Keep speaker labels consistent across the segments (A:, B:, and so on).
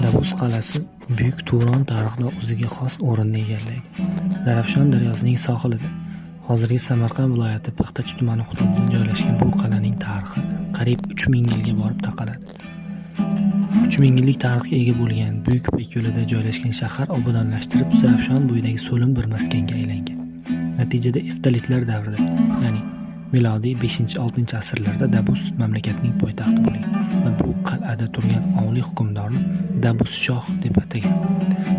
A: Dabus qal'asi Buyuk Turon tarixida o'ziga xos o'rinni egallaydi. Zarafshon daryosining sohilida, hozirgi Samarqand viloyati Paxtachi tumani hududida joylashgan bu qal'aning tarixi qariyb 3000 yilga borib taqaladi. 3000 yillik tarixga ega bo'lgan Buyuk Ipak yo'lida joylashgan shahar obodonlashtirib, Zarafshon bo'yidagi so'lim bir maskanga aylangan. Natijada eftalitlar davrida, ya'ni milodiy 5-6 asrlarda Dabus mamlakatning poytaxti bo'lgan va bu qal'ada turgan oliy hukmdorni Dabus shoh deb atagan.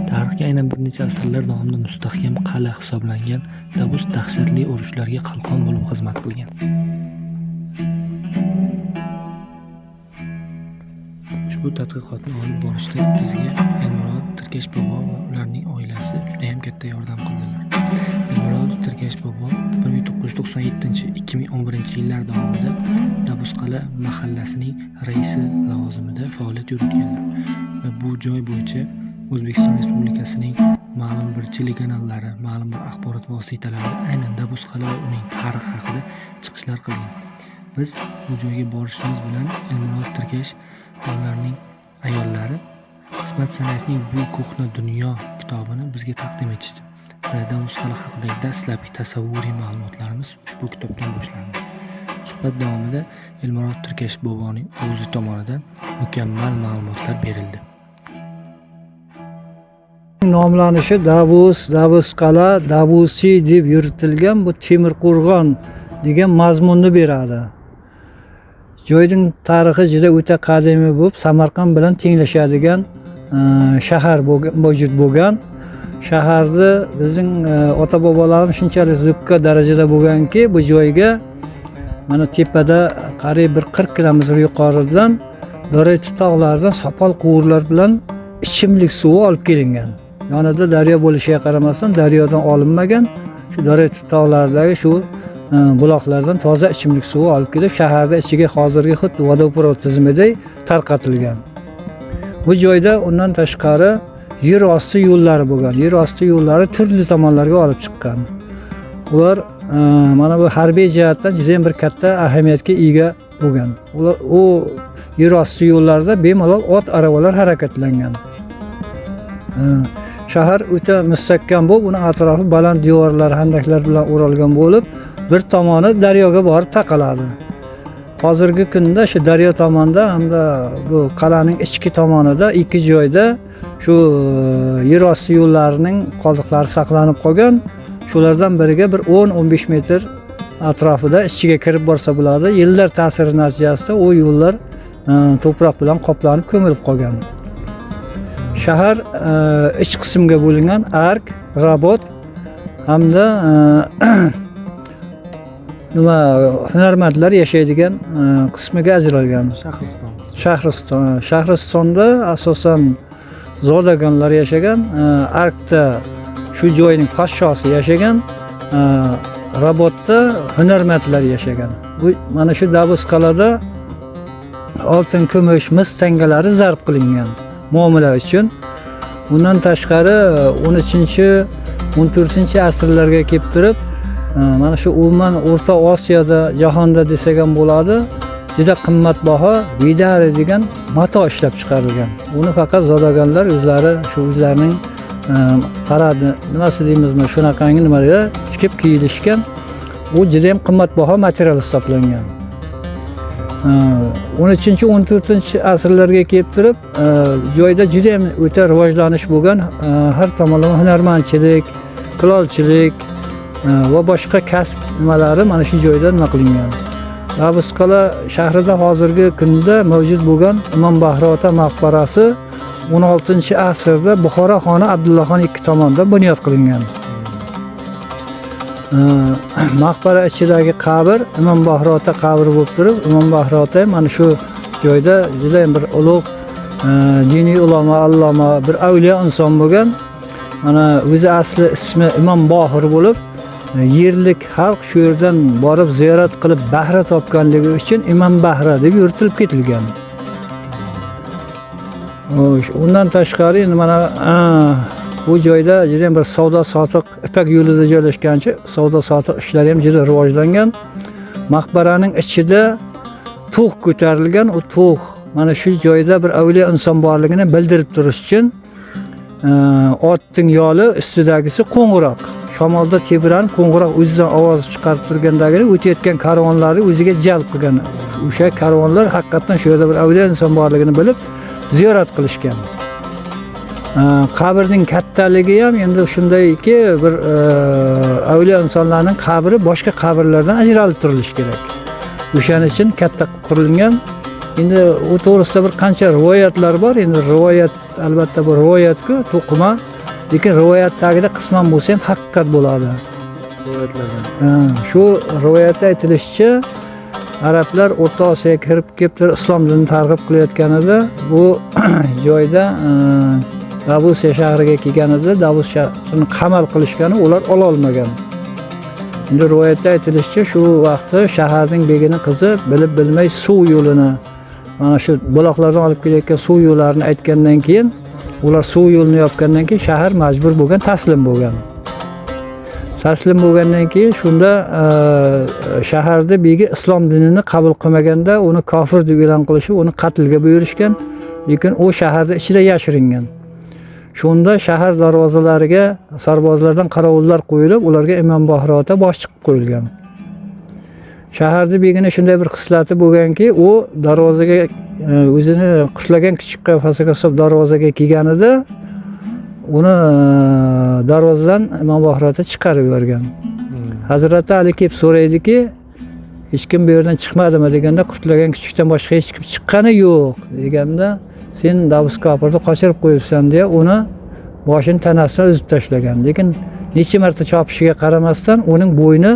A: Tarixga aynan bir necha asrlar davomida mustahkam qal'a hisoblangan Dabus dahshatli urushlarga qalqon bo'lib xizmat qilgan. Ushbu tadqiqotni olib borishda bizga Elmurod Tirkash bobo va ularning oilasi juda ham katta yordam qildilar. Elmurod Tirkash bobo 1997-2011 yillar davomida Dabusqal'a mahallasining raisi lavozimida faoliyat yuritganlar va bu joy bo'yicha O'zbekiston Respublikasining ma'lum bir telekanallari, ma'lum bir axborot vositalarida aynan Dabusqal'a va uning tarixi haqida chiqishlar qilgan. Biz bu joyga borishimiz bilan Elmurod Tirkash va ularning ayollari Ismat Sanayevning Bu ko'hna dunyo kitobini bizga taqdim etishdi. Dabusqal'a haqidagi dastlabki tasavvuriy ma'lumotlarimiz ushbu kitobdan boshlandi. Suhbat davomida Elmurod Tirkash boboning o'zi tomonidan mukammal ma'lumotlar berildi.
B: Nomlanishi Dabus, Dabusqal'a, Dabusi deb yuritilgan bu Temirqo'rg'on degan mazmunni beradi. Joyning tarixi juda o'ta qadimiy bo'lib, Samarqand bilan tenglashadigan shahar mavjud bo'lgan. Shaharda bizning ota-bobolarimiz shunchalik zukka darajada bo'lganki, bu joyga mana tepada qariyb bir 40 kilometr yuqoridan Do'rayt tog'laridan sopol quvurlar bilan ichimlik suvi olib kelingan. Yonida daryo bo'lishiga qaramasdan daryodan olinmagan, shu Do'rayt tog'laridagi shu buloqlardan toza ichimlik suvi olib kelib, shaharda ichiga hozirgi xuddi vodoprovod tizimidek tarqatilgan. Bu joyda undan tashqari yer osti yo'llari bo'lgan. Yer osti yo'llari turli tomonlarga olib chiqqan. Ular mana bu harbiy jihatdan juda bir katta ahamiyatga ega bo'lgan. Ular u yer osti yo'llarida bemalol ot aravalar harakatlangan. Shahar o'ta mustahkam bo'lib, uning atrofi baland devorlar, handaklar bilan o'ralgan bo'lib, bir tomoni daryoga borib taqaladi. Hozirgi kunda shu daryo tomonda hamda bu qal'aning ichki tomonida ikki joyda shu yer osti yo'llarining qoldiqlari saqlanib qolgan. Shulardan biriga bir 10-15 metr atrofida ichiga kirib borsa bo'ladi. Yillar ta'siri natijasida u yo'llar to'proq bilan qoplanib ko'milib qolgan. Shahar ich qismga bo'lingan ark, rabot hamda hunarmandlar yashaydigan qismiga ajralgan. Shahristonda asosan zodagonlar yashagan, arkda shu joyning podshosi yashagan, rabotda hunarmandlar yashagan. Bu mana shu Dabusqal'ada oltin, kumush, mis tangalari zarb qilingan muomala uchun. Bundan tashqari 13-14 asrlarga kelib turib, mana shu umuman O'rta Osiyoda, jahonda desak ham bo'ladi, juda qimmatbaho vidari degan mato ishlab chiqarilgan. Uni faqat zodagonlar o'zlarining paradi, nimasi deymizmi, shunaqangi nimalar tikib kiyilishgan. U juda ham qimmatbaho material hisoblangan. 13-14-asrlarga kelib turib, joyda juda ham o'ta rivojlanish bo'lgan, har tomonlama hunarmandchilik, qilolchilik va boshqa kasb nimalari mana shu joyda nima qilingan. Dabusqal'a shahrida hozirgi kunda mavjud bo'lgan Imom Bahro ota maqbarasi 16-asrda Buxoro xoni Abdullaxon II tomonidan bunyod qilingan. Maqbara ichidagi qabr Imom Bahro ota qabri bo'lib turib, Imom Bahro ota mana shu joyda juda ham bir ulug' diniy ulamo, alloma, bir avliyo inson bo'lgan. Mana o'zi asli ismi Imom Bohir bo'lib, yerlik xalq shu yerdan borib ziyorat qilib bahra topganligi uchun Imom Bahra deb yuritilib ketilgan. Undan tashqari mana bu joyda juda bir savdo sotiq, Ipak yo'lida joylashgancha savdo sotiq ishlari ham juda rivojlangan. maqbaraning ichida tug' ko'tarilgan. U tug' mana shu joyda bir avliyo inson borligini bildirib turish uchun otning yoli ustidagisi qo'ng'iroq. Shamolda tebranib qo'ng'iroq o'zidan ovoz chiqarib turgandagini o'tayotgan karvonlarni o'ziga jalb qilgan. O'sha karvonlar haqiqatan shu yerda bir avliyo inson borligini bilib ziyorat qilishgan. Qabrning kattaligi ham endi shundayki, bir avliyo insonlarning qabri boshqa qabrlardan ajralib turilishi kerak. O'shaning uchun katta qurilgan. Endi u to'g'risida bir qancha rivoyatlar bor. Endi rivoyat albatta bu rivoyat-ku, to'qima. Lekin rivoyatdagida qisman bo'lsa ham haqiqat bo'ladi. Rivoyatlardan. Shu rivoyatda aytilishicha, arablar O'rta Osiyoga kirib kelib islom dinini targ'ib qilayotganida bu joyda Dabusiya shahriga kelganida Dabus shahrini qamal qilishgani ular ola olmagan. Endi rivoyatda aytilishicha, shu vaqtda shaharning begini qizi bilib bilmay suv yo'lini, mana shu buloqlardan olib kelayotgan suv yo'llarini aytgandan keyin, ular suv yo'lini yopgandan keyin shahar majbur bo'lgan, taslim bo'lgan. Taslim bo'lgandan keyin shunda shaharda begi islom dinini qabul qilmaganda uni kofir deb e'lon qilishib, uni qatlga buyurishgan, lekin u shaharda ichida yashiringan. Shunda shahar darvozalariga sarbozlardan qarovullar qo'yilib, ularga Imom Buxoriy ota bosh chiqib qo'yilgan. Shaharda begini shunday bir xislati bo'lganki, u darvozaga o'zini qushlagan kichik qafasiga solib darvozaga kelganida uni darvozadan Imom Buxoriy ota chiqarib yuborgan. Hazrati Ali kelib so'raydiki, hech kim bu yerdan chiqmadimi deganda, qutlagan kichikdan boshqa hech kim chiqqani yo'q deganda, sen Dabus kofirni qochirib qo'yibsan deya uni boshini tanasidan uzib tashlagan. Lekin necha marta chopishiga qaramasdan uning bo'yni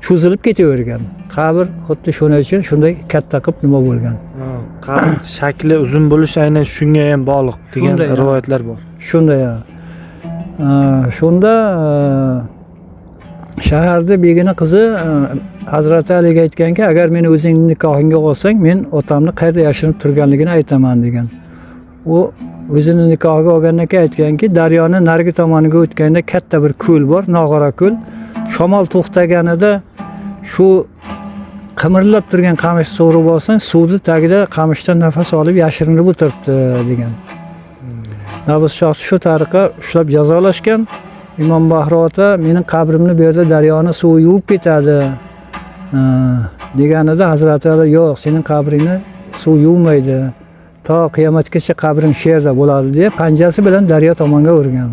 B: cho'zilib ketavergan. Qabr xuddi shuning uchun shunday katta qilib nima bo'lgan.
A: Qabr shakli uzun bo'lish aynan shunga ham bog'liq degan rivoyatlar bor.
B: Shunday. Shunda shaharda begini qizi Hazrati Aliga aytganki, agar meni o'zingning nikohingga olsang, men otamni qayerda yashirinib turganligini aytaman degan. U o'zini nikohiga olgandan keyin aytganki, daryoni narigi tomoniga o'tganda katta bir ko'l bor, Nog'ora ko'l. Shamol to'xtaganida shu qimirlab turgan qamishni so'rib olsang, suvni tagida qamishdan nafas olib yashirinib o'tiribdi degan. Dabus shoh shu tariqa ushlab jazolashgan. Imom Buxoriy ota mening qabrimni bu yerda daryoni suvi yuvib ketadi deganida Hazrati Ali yo'q, sening qabringni suv yuvmaydi. To qiyomatgacha qabring shu yerda bo'ladi deb panjasi bilan daryo tomonga urgan.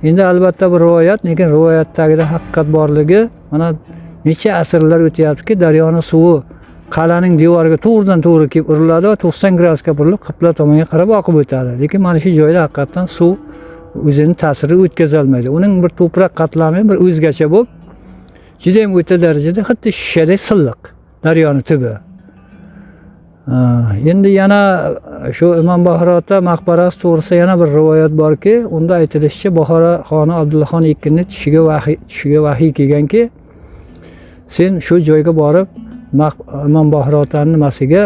B: Endi albatta bu rivoyat, lekin rivoyatdagida haqiqat borligi, mana necha asrlar o'tyaptiki, daryoning suvi qal'aning devoriga to'g'ridan to'g'ri kelib uriladi va 90 gradusga burilib qibla tomonga qarab oqib o'tadi. Lekin mana shu joyda haqiqatan suv o'zini ta'sirini o'tkaza olmaydi. Uning bir to'proq qatlami bir o'zgacha bo'lib, juda ham o'ta darajada xuddi shishadek silliq daryoning tubi. Endi yana shu Imom Buxoriy ota maqbarasi to'g'risida yana bir rivoyat borki, unda aytilishicha, Buxoro xoni Abdullaxon II tushiga vahiy kelganki, sen shu joyga borib Imom Buxoriy otaning nimasiga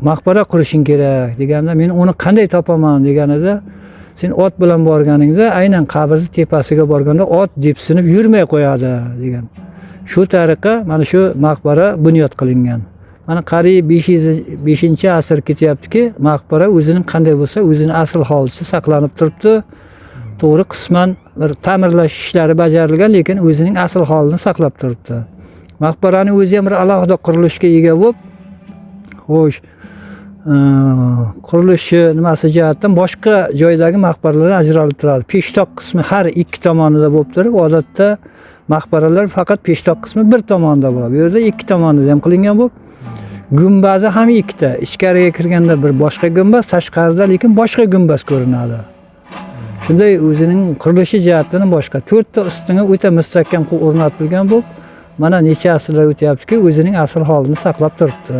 B: maqbara qurishing kerak deganda, men uni qanday topaman deganida, sen ot bilan borganingda aynan qabrning tepasiga borganda ot depsinib yurmay qo'yadi degan. Shu tariqa mana shu maqbara bunyod qilingan. Mana qariyb 5-asr ketyaptiki, maqbara o'zining qanday bo'lsa, o'zining asl holicha saqlanib turibdi. To'g'ri, qisman bir ta'mirlash ishlari bajarilgan, lekin o'zining asl holini saqlab turibdi. Maqbaraning o'zi ham bir alohida qurilishga ega bo'lib, xo'sh, qurilishi nimasi jihatdan boshqa joydagi maqbaralardan ajralib turadi. Peshtoq qismi har ikki tomonida bo'lib turib, odatda maqbaralar faqat peshtoq qismi bir tomonda bo'ladi. Bu yerda ikki tomonida ham qilingan bo'lib, gumbazi ham ikkita. Ichkariga kirganda bir boshqa gumbaz, tashqarida lekin boshqa gumbaz ko'rinadi. Shunday o'zining qurilishi jihatdan boshqa. 4 ta ustuni o'ta mustahkam o'rnatilgan bo'lib, mana necha asrlar o'tyaptiki, o'zining asl holini saqlab turibdi.